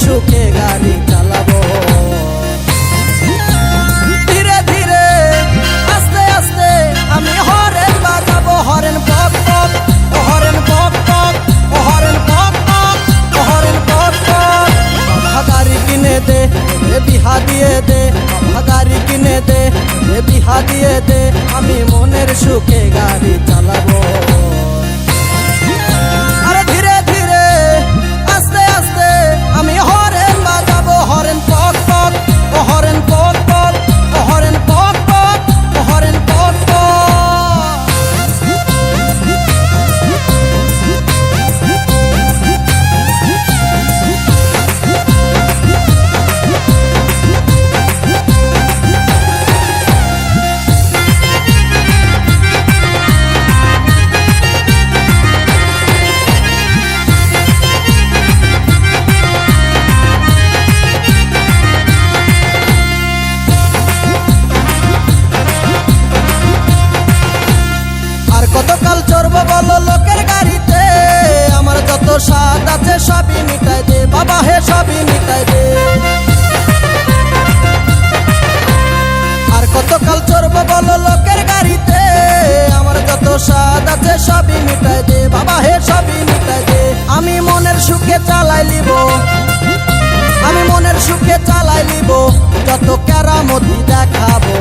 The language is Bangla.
সুখে গাড়ি চালাবো। ধীরে ধীরে আস্তে আস্তে আমি হরেন বাজাবো, হরেন পক পক, হরেন পক পক, হরেন পক পক, হরেন পক পক। বাবা গাড়ি কিনে দে, বিহা দিয়ে দে, বাবা গাড়ি কিনে দে, বিহা দিয়ে দে, আমি মনের সুখে গাড়ি চালাবো। আরে ধীরে ধীরে আস্তে আস্তে আমি হরেন বাজাবো, হরেন পক পক, হরেন পক পক, হরেন পক পক, হরেন পক পক। কতকাল চড়বো বলো লোকের গাড়িতে, আমার যত স্বাদ আছে সবই মিটাই দে বাবা, হে সবই মিটাই দে। আর কতকাল চড়বো বলো লোকের গাড়িতে, আমার যত স্বাদ আছে সবই মিটাই দে বাবা, হে সবই মিটাই দে। আমি মনের সুখে চালাই লিব, আমি মনের সুখে চালাই লিব, যত কেরামতি দেখাবো।